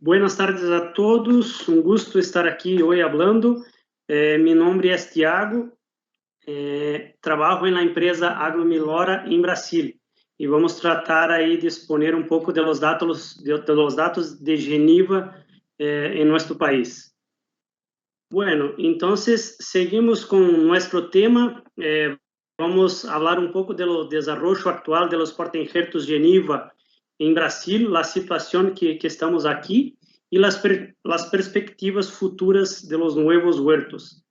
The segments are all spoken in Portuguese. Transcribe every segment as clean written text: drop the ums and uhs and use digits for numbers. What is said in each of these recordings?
Buenas tardes a todos, um gusto estar aqui hoje falando. Meu nome é Tiago, trabalho na empresa Agromilora em Brasil e vamos tratar aí de exponer um pouco dos dados de Geneva em nosso país. Bueno, entonces seguimos con nuestro tema. Vamos a hablar un poco del desarrollo actual de los portainjertos Geneva en Brasil, la situación que estamos aquí y las perspectivas futuras de los nuevos huertos.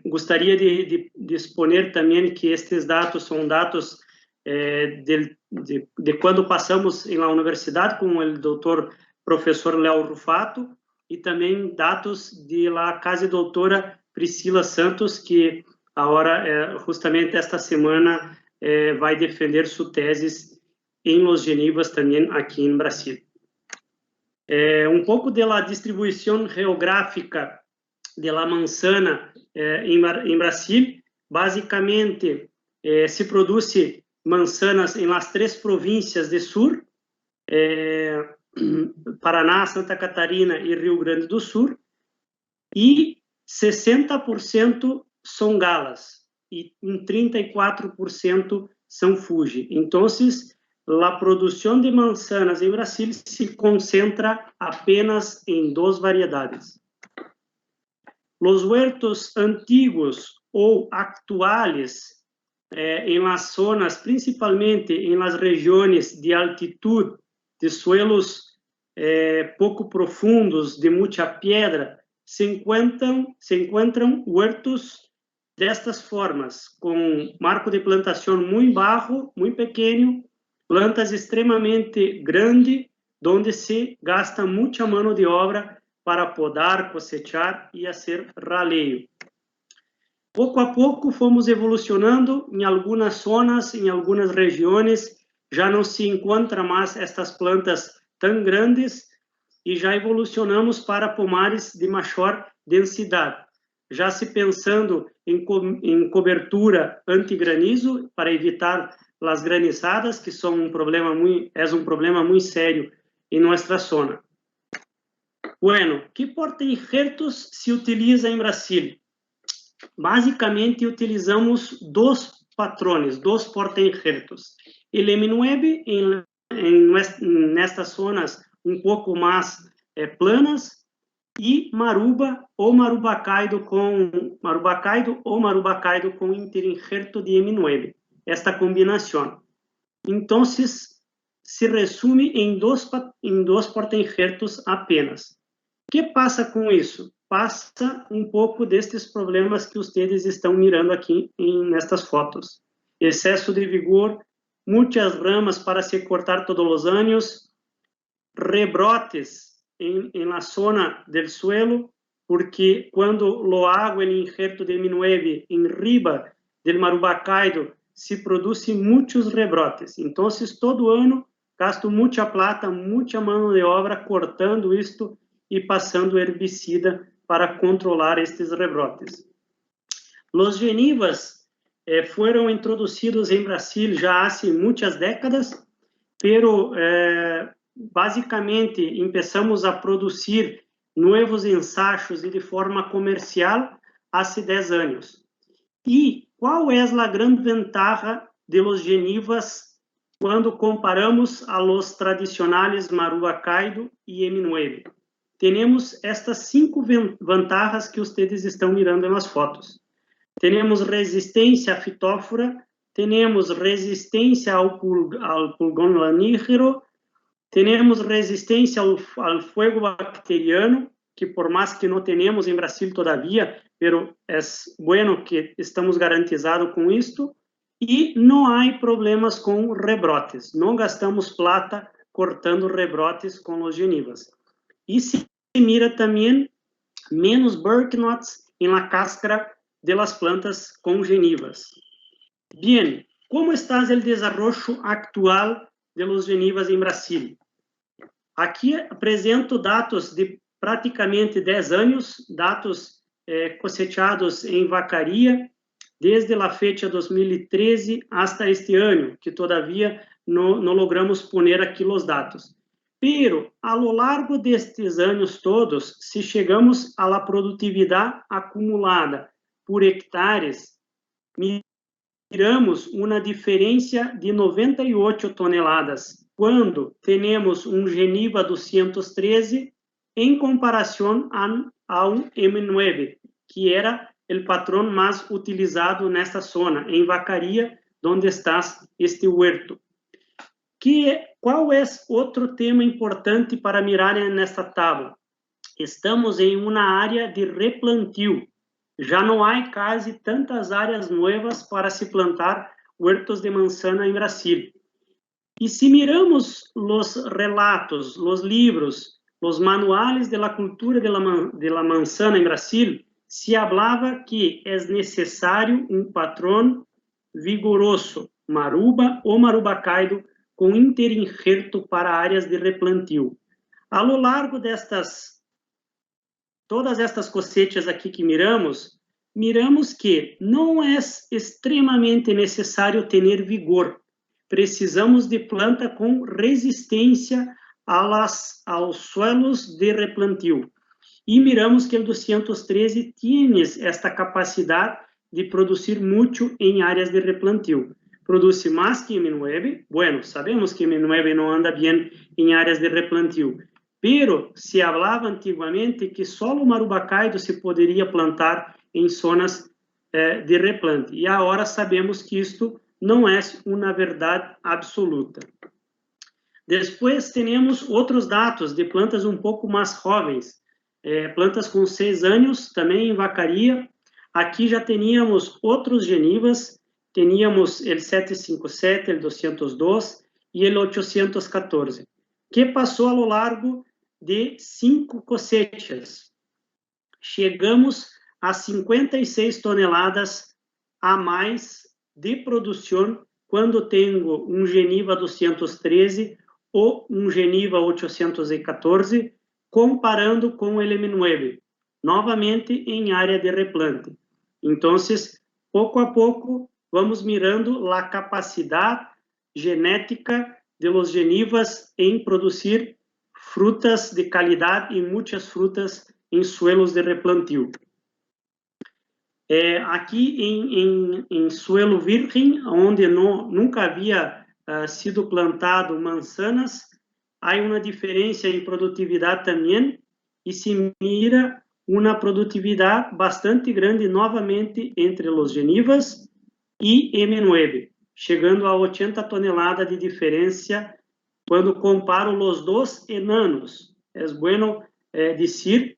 Gostaria de exponer também que estes dados são dados de quando passamos na universidade com o doutor professor Léo Rufato, e também dados de la casi doutora Priscila Santos, que agora, justamente esta semana, vai defender sua tese em Los Genivas, também aqui em Brasil. Um pouco da distribuição geográfica de la manzana em Brasil. Basicamente, se produz manzanas em las 3 províncias do sul, Paraná, Santa Catarina e Rio Grande do Sul, e 60% são galas e 34% são Fuji. Então, a produção de manzanas em Brasil se concentra apenas em 2 variedades. Os huertos antigos ou actuales em las zonas, principalmente em las regiões de altitude, de suelos pouco profundos, de muita pedra, se encontram huertos destas formas, com marco de plantação muito baixo, muito pequeno, plantas extremamente grandes, onde se gasta muita mão de obra para podar, cosechar e fazer raleio. Pouco a pouco fomos evolucionando em algumas zonas, em algumas regiões, já não se encontra mais estas plantas tão grandes e já evolucionamos para pomares de maior densidade, já se pensando em cobertura anti-granizo para evitar as granizadas, que são um problema muito sério em nossa zona. Bueno, que porta-injertos se utiliza em Brasil? Basicamente, utilizamos 2 patrones, 2 porta-injertos. O M9 nestas zonas um pouco mais planas, e maruba ou marubacaido com interinjerto de M9, esta combinação. Então, se resume em 2 porta-injertos apenas. O que passa com isso? Passa um pouco destes problemas que vocês estão mirando aqui nestas fotos. Excesso de vigor, muitas ramas para se cortar todos os anos, rebrotes na zona do suelo, porque quando lo hago el injerto de M9 em riba del marubacaido, se produzem muitos rebrotes. Então, todo ano, gasto muita plata, muita mão de obra cortando isto e passando herbicida para controlar estes rebrotes. Los Genivas foram introduzidos em Brasil já há muitas décadas, pero basicamente começamos a produzir novos ensachos e de forma comercial há 10 anos. E qual é a grande ventaja de los Genivas quando comparamos a los tradicionais marubacaido e M9? Temos estas 5 vantagens que vocês estão mirando nas fotos. Temos resistência à fitófora, temos resistência ao pulgão lanígero, temos resistência ao fogo bacteriano, que por mais que não tenhamos em Brasil todavia, pero é bueno que estamos garantizados com isto, e não há problemas com rebrotes, não gastamos plata cortando rebrotes com os Genivas. E se mira também menos bark knots na cáscara das plantas com Genivas. Bien, como está o desenvolvimento atual de los Genivas em Brasil? Aqui apresento dados de praticamente 10 anos, dados cosechados em vacaria, desde a fecha 2013 hasta este ano, que todavia não logramos poner aqui os dados. Pero, a lo largo destes anos todos, se chegamos à la produtividade acumulada por hectares, miramos uma diferença de 98 toneladas, quando temos um Geniva 213 em comparação a um M9, que era o patrão mais utilizado nesta zona, em Vacaria, onde está este huerto. Qual é outro tema importante para mirar nesta tabla? Estamos em uma área de replantio. Já não há quase tantas áreas novas para se plantar huertos de manzana em Brasil. E se miramos os relatos, os livros, os manuais de la cultura de la manzana em Brasil, se falava que é necessário um patrão vigoroso, maruba ou marubacaido, com interinjerto para áreas de replantio. A lo largo todas estas cosechas aqui que miramos que não é extremamente necessário ter vigor. Precisamos de planta com resistência aos suelos de replantio. E miramos que o 213 tem esta capacidade de produzir muito em áreas de replantio. Produz mais que M9. Bueno, sabemos que M9 não anda bem em áreas de replantio, pero se falava antigamente que só o marubacaido se poderia plantar em zonas de replante. E agora sabemos que isto não é uma verdade absoluta. Depois temos outros dados de plantas um pouco mais jovens, plantas com 6 anos, também em Vacaria. Aqui já teníamos outros genivas, teníamos o 757, o 202 e o 814, que passou ao largo de 5 cosechas. Chegamos a 56 toneladas a mais de produção quando tenho um Geniva 213 ou um Geniva 814, comparando com o M9, novamente em área de replante. Então, pouco a pouco, vamos mirando a capacidade genética de los genivas em produzir frutas de qualidade e muitas frutas em suelos de replantio. Aqui em suelo virgem, onde nunca havia sido plantado manzanas, há uma diferença em produtividade também, e se mira uma produtividade bastante grande novamente entre os genivas e M9, chegando a 80 toneladas de diferença quando comparo os dois enanos. É bueno dizer,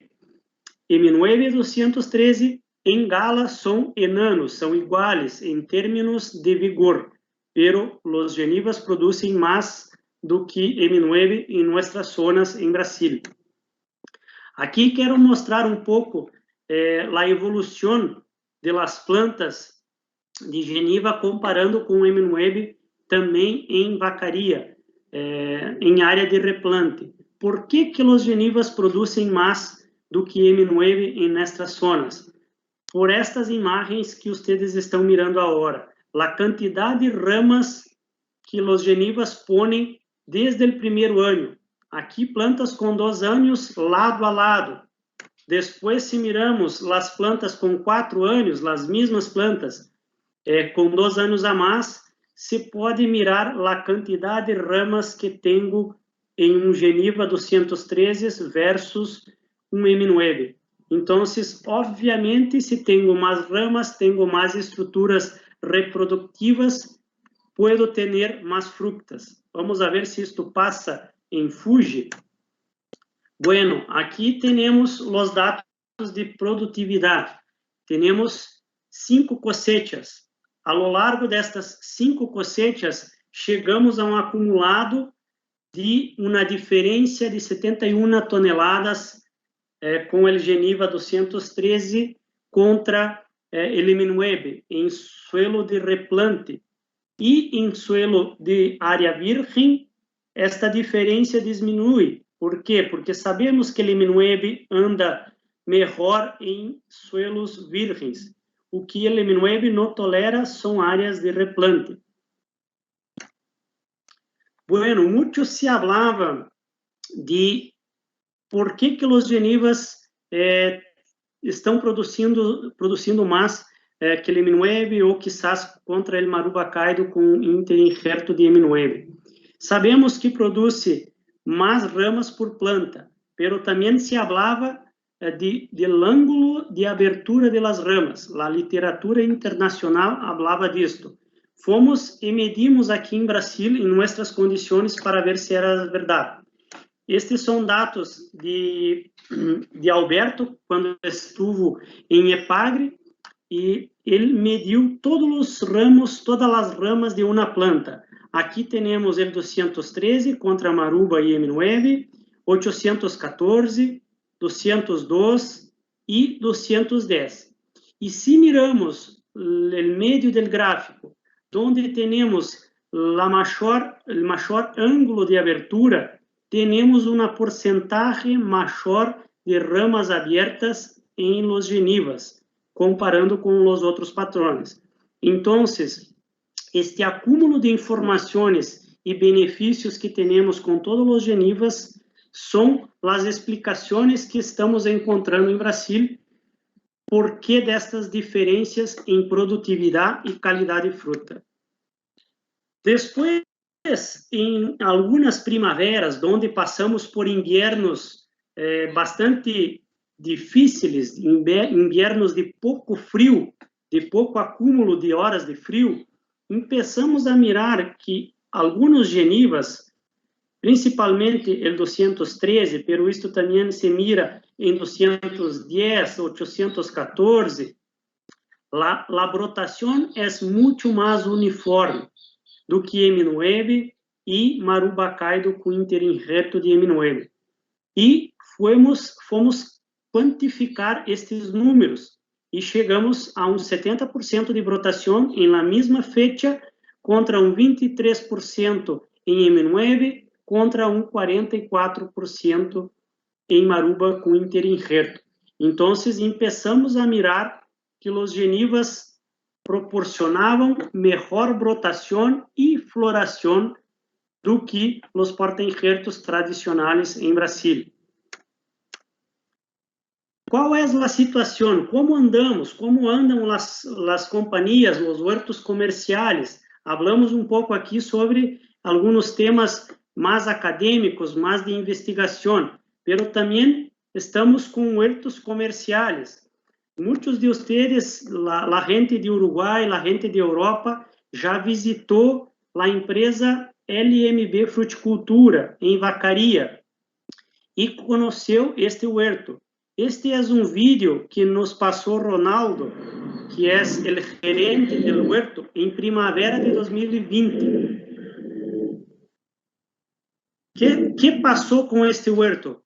M9 e 213 em gala são enanos, são iguais em termos de vigor, pero os genivas produzem mais do que M9 em nossas zonas em Brasil. Aqui quero mostrar um pouco a evolução de las plantas de geniva comparando com o M9 também em Vacaria, em área de replante. Por que os genivas produzem mais do que M9 em nestas zonas? Por estas imagens que vocês estão mirando agora, a quantidade de ramas que os genivas põem desde o primeiro ano. Aqui plantas com 2 anos lado a lado. Depois, se miramos as plantas com 4 anos, as mesmas plantas, com 2 anos a mais, se pode mirar a quantidade de ramas que tenho em um Geniva 213 versus um M9. Então, obviamente, se tenho mais ramas, tenho mais estruturas reprodutivas, puedo ter mais frutas. Vamos ver se isto passa em Fuji. Bueno, aqui temos os dados de produtividade. Temos 5 cosechas. A lo largo destas 5 cosechas, chegamos a um acumulado de uma diferença de 71 toneladas com o Geniva 213 contra o M9 em suelo de replante. E em suelo de área virgem, esta diferença diminui. Por quê? Porque sabemos que o M9 anda melhor em suelos virgens. O que o M9 não tolera são áreas de replante. Bueno, muito se falava de por que os genivas estão produzindo mais que o M9 ou quizás contra o Marubacaido com interinjerto de M9. Sabemos que produz mais ramas por planta, pero também se falava del ângulo de abertura de las ramas. A literatura internacional falava disto. Fomos e medimos aqui em Brasil, em nossas condições, para ver se era verdade. Estes são dados de Alberto, quando estuvo em Epagre, e ele mediu todas as ramas de uma planta. Aqui temos o 213 contra Maruba e M9, 814, 202 e 210. E se miramos o meio do gráfico, onde temos o maior ângulo de abertura, temos uma porcentagem maior de ramas abertas em los genivas, comparando com os outros patrões. Então, este acúmulo de informações e benefícios que temos com todos os genivas são as explicações que estamos encontrando em Brasil por que destas diferenças em produtividade e qualidade de fruta. Depois, em algumas primaveras, onde passamos por inviernos bastante difíceis, inviernos de pouco frio, de pouco acúmulo de horas de frio, começamos a mirar que alguns genivas, principalmente o 213, pero isto também se mira em 210, 814, a brotação é muito mais uniforme do que M9 e Marubacaido com interinjerto de M9. E fomos quantificar estes números e chegamos a 70% de brotação em la mesma fecha contra 23% em M9 contra 44% em Maruba com interinjerto. Então, começamos a mirar que os genivas proporcionavam melhor brotação e floração do que os porta-injertos tradicionais em Brasil. Qual é a situação? Como andamos? Como andam as companhias, os huertos comerciais? Hablamos um pouco aqui sobre alguns temas mais acadêmicos, mais de investigação, pero também estamos com huertos comerciais. Muitos de vocês, a gente de Uruguai, a gente de Europa, já visitou a empresa LMB Fruticultura, em Vacaria, e conheceu este huerto. Este é um vídeo que nos passou Ronaldo, que é o gerente do huerto, em primavera de 2020. Que passou com este huerto?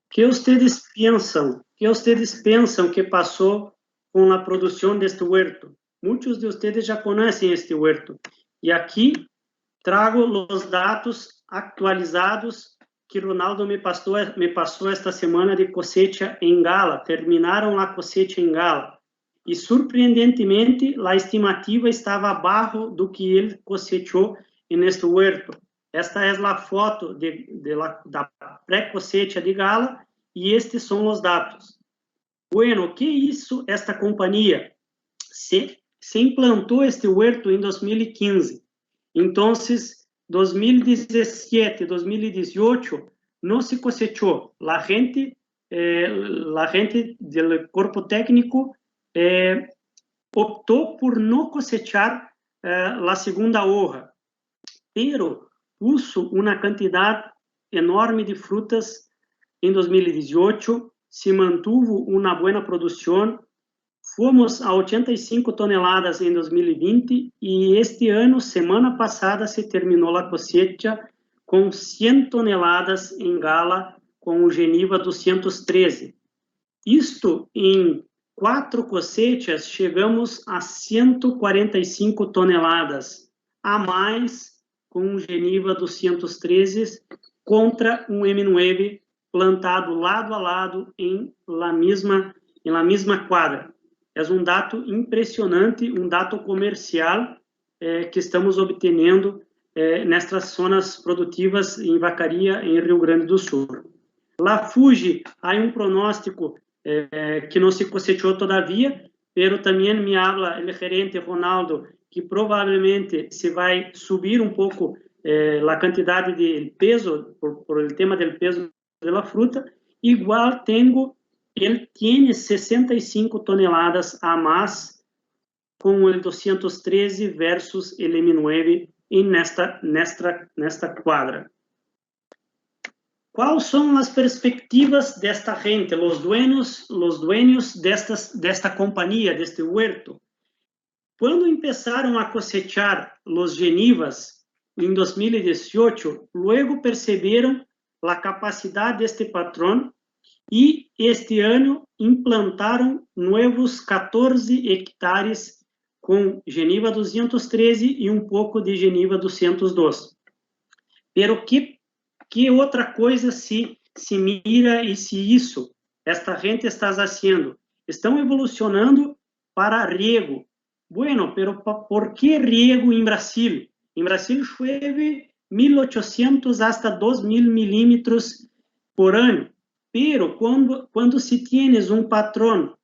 Que vocês pensam que passou com a produção deste huerto? Muitos de vocês já conhecem este huerto. E aqui trago os dados atualizados que Ronaldo me passou esta semana de cosecha em Gala. Terminaram a cosecha em Gala. E, surpreendentemente, a estimativa estava abaixo do que ele cosechou neste huerto. Esta é a foto da pré-cosecha de Gala e estes são os dados. Bueno, que isso? Esta companhia se implantou este huerto em 2015. Então, 2017, 2018, não se cosechou. A gente do corpo técnico optou por não cosechar a segunda hoja, pero puso uma quantidade enorme de frutas em 2018, se mantuvo uma boa produção, Fomos a 85 toneladas em 2020 e este ano, semana passada, se terminou a cosecha com 100 toneladas em Gala com o Geniva 213. Isto, em 4 cosechas, chegamos a 145 toneladas a mais com o Geniva 213 contra um M9 plantado lado a lado em la mesma quadra. É um dado impressionante, um dado comercial que estamos obtendo nestas zonas produtivas em vacaria em Rio Grande do Sul. La Fuji, há um pronóstico que não se cosechou todavia, pero também me habla o gerente Ronaldo que provavelmente se vai subir um pouco a quantidade de peso, por el tema do peso da fruta. Igual ele tem 65 toneladas a mais com o 213 versus o M9 nesta quadra. Quais são as perspectivas desta gente, os dueños desta companhia, deste huerto? Quando começaram a cosechar os genivas em 2018, logo perceberam a capacidade deste patrão e este ano implantaram novos 14 hectares com Geniva 213 e um pouco de Geniva 202. Pero que outra coisa se mira e se isso esta gente está fazendo? Estão evolucionando para riego. Bueno, pero por que riego em Brasil? Em Brasil chove 1.800 hasta 2.000 milímetros por ano. Pero quando se tienes um patrão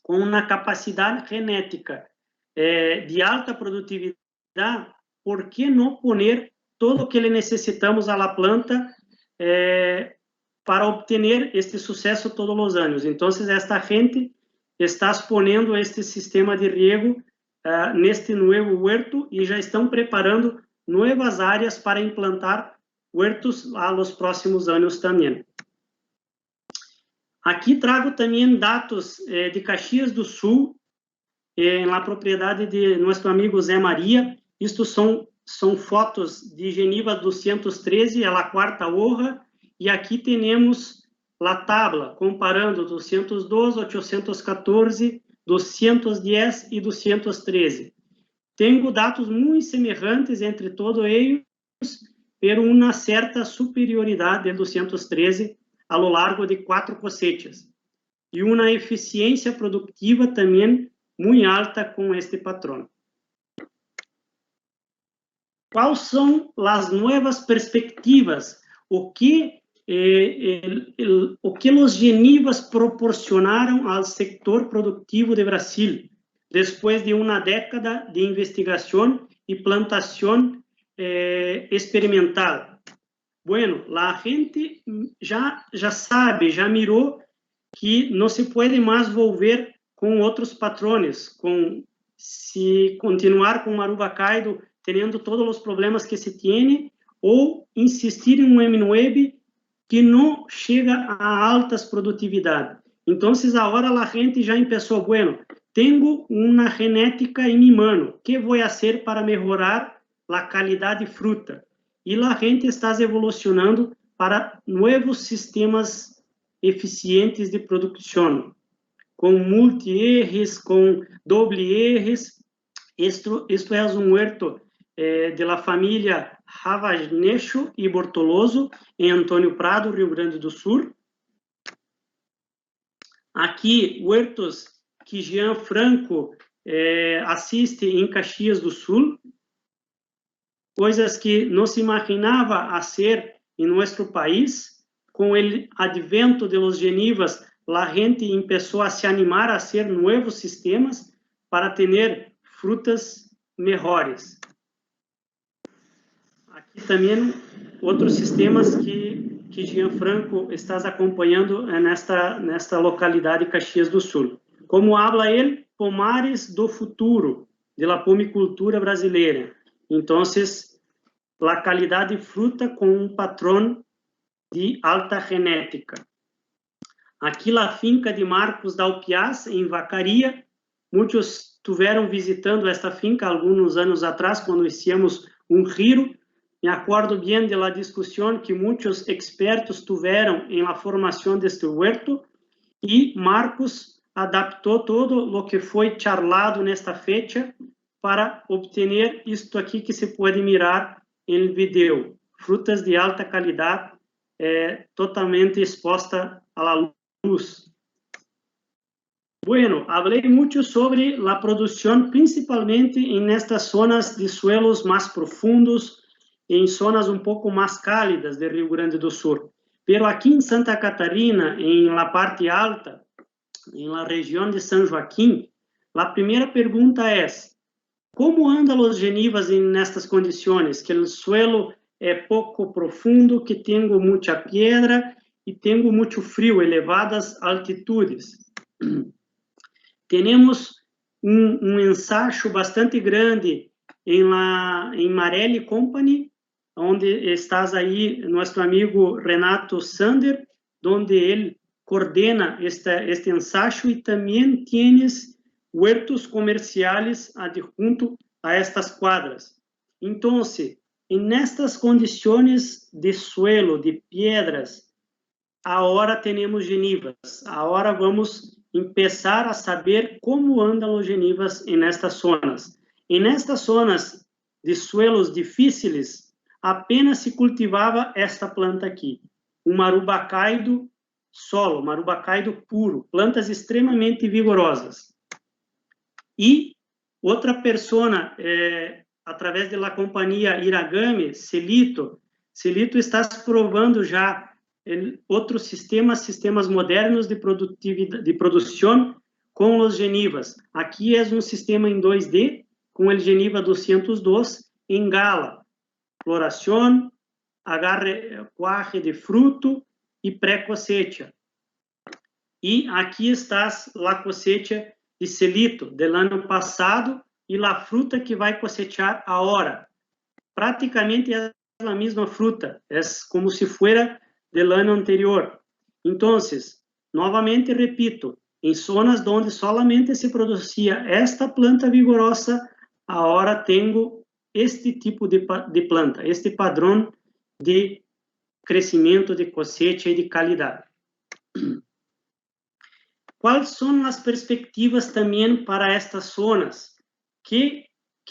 com uma capacidade genética de alta produtividade, por que não poner todo o que necessitamos à planta para obter este sucesso todos os anos? Então, esta gente está exponendo este sistema de riego neste novo huerto e já estão preparando novas áreas para implantar huertos aos próximos anos também. Aqui trago também dados de Caxias do Sul, na propriedade de nosso amigo Zé Maria. Isto são fotos de Geniva 213, a quarta hoja, e aqui temos a tabla, comparando 212, 814, 210 e 213. Tenho dados muito semelhantes entre todos eles, pero uma certa superioridade de 213 a lo largo de 4 cosechas. E uma eficiência produtiva também muito alta com este patrão. Quais são as novas perspectivas? O que os genivas proporcionaram ao sector produtivo de Brasil, depois de uma década de investigação e plantação experimental? Bueno, a gente já sabe, já mirou que não se pode mais volver com outros patrões, se continuar com Marubacaido, tendo todos os problemas que se tem, ou insistir em um M9 que não chega a altas produtividades. Então, agora a gente já começou, bueno, tenho uma genética em minha mão, o que vou fazer para melhorar a qualidade de fruta? E a gente está evolucionando para novos sistemas eficientes de produção, com multi-ejes, com doble-ejes. Isto é um huerto da família Ravanecho e Bortoloso, em Antônio Prado, Rio Grande do Sul. Aqui, huertos que Jean Franco assiste em Caxias do Sul, coisas que não se imaginava a ser em nosso país. Com o advento de los genivas, a gente começou a se animar a hacer novos sistemas para ter frutas melhores. Aqui também outros sistemas que Jean Franco está acompanhando nesta localidade Caxias do Sul. Como habla ele, pomares do futuro, de la pomicultura brasileira. Então, a qualidade de fruta com um patrão de alta genética. Aqui a finca de Marcos Dalpiaz, em Vacaria, muitos estiveram visitando esta finca alguns anos atrás, quando hicimos um giro. Me acordo bem da discussão que muitos expertos tiveram em la formação deste huerto, e Marcos adaptou todo o que foi charlado nesta fecha para obter isto aqui que se pode mirar no vídeo. Frutas de alta qualidade, totalmente exposta à luz. Bueno, hablé mucho sobre la producción, principalmente en estas zonas de suelos más profundos, en zonas un poco más cálidas de Rio Grande do Sul. Pero aquí en Santa Catarina, en la parte alta, en la región de San Joaquín, la primera pregunta es, ¿cómo andan los genivas en estas condiciones? Que el suelo es poco profundo, que tengo mucha piedra y tengo mucho frío, elevadas altitudes. Temos um ensaio bastante grande em Marelli Company, onde estás aí, nosso amigo Renato Sander, onde ele coordena este ensaio, e também tienes huertos comerciais adjunto a estas quadras. Então, nestas condições de suelo, de piedras, agora temos genivas, agora vamos empezar a saber como andam os genivas em estas zonas. Em estas zonas de suelos difíceis, apenas se cultivava esta planta aqui, o marubacaido solo, marubacaido puro, plantas extremamente vigorosas. E outra pessoa, através da companhia Iragami, Celito está provando já outros sistemas modernos de produção com os genivas. Aqui é um sistema em 2D, com o Geniva 202 em gala, floração, cuaje de fruto e pré-cosecha. E aqui está a cosecha de Celito, do ano passado, e a fruta que vai cosechar agora. Praticamente é a mesma fruta, é como se fuera del ano anterior. Então, novamente repito, em zonas onde solamente se produzia esta planta vigorosa, agora tenho este tipo de planta, este padrão de crescimento, de cosecha e de qualidade. Quais são as perspectivas também para estas zonas que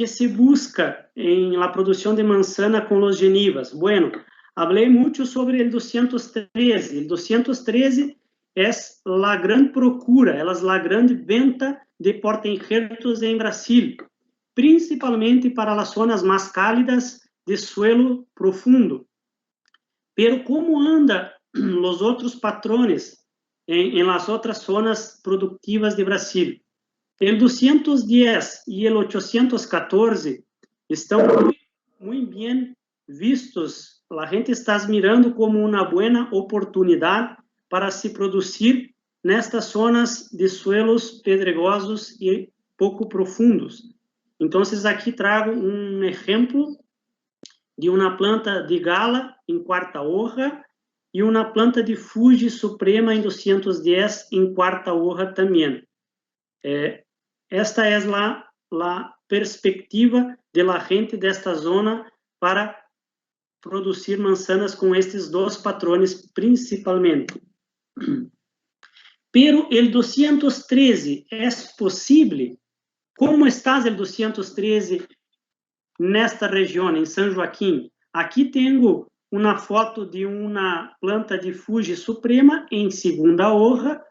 se busca em la produção de manzana com os genivas? Bueno, hablé muito sobre o 213. O 213 é a grande procura, é a grande venta de porta-injertos em Brasil, principalmente para as zonas mais cálidas de suelo profundo. Pero como anda os outros patrões em las outras zonas produtivas de Brasil? O 210 e o 814 estão muito bem vistos. A gente está mirando como uma boa oportunidade para se produzir nestas zonas de suelos pedregosos e pouco profundos. Então, aqui trago um exemplo de uma planta de gala em quarta hoja e uma planta de Fuji Suprema em 210 em quarta hoja também. Esta é a perspectiva da gente desta zona para produzir manzanas com estes dois patrões principalmente. Pero o 213 é possível? Como está o 213 nesta região, em São Joaquim? Aqui tenho uma foto de uma planta de Fuji Suprema em segunda hoja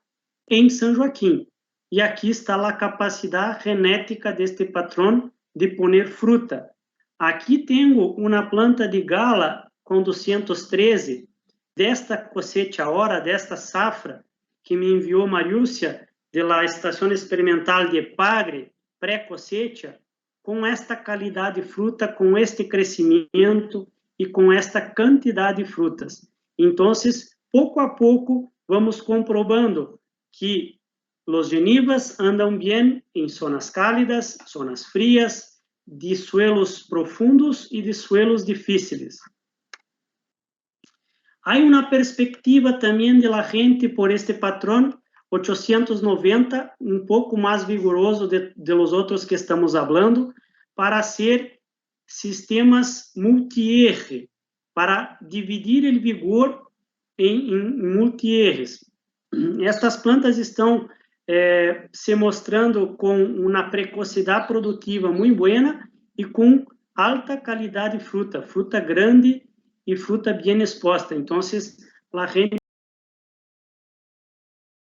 em São Joaquim. E aqui está a capacidade genética deste patrão de poner fruta. Aqui tenho uma planta de gala com 213, desta cosecha agora, desta safra, que me enviou Mariúcia, da Estação Experimental de Pagre, pré-cosecha, com esta qualidade de fruta, com este crescimento e com esta quantidade de frutas. Então, pouco a pouco, vamos comprovando que os genivas andam bem em zonas cálidas, zonas frias, de suelos profundos e de suelos difíceis. Há uma perspectiva também de la gente por este patrão 890, um pouco mais vigoroso de los outros que estamos falando, para ser sistemas multi-eje, para dividir o vigor em multi-ejes. Estas plantas estão se mostrando com uma precocidade produtiva muito boa e com alta qualidade de fruta grande e fruta bem exposta. Então, a gente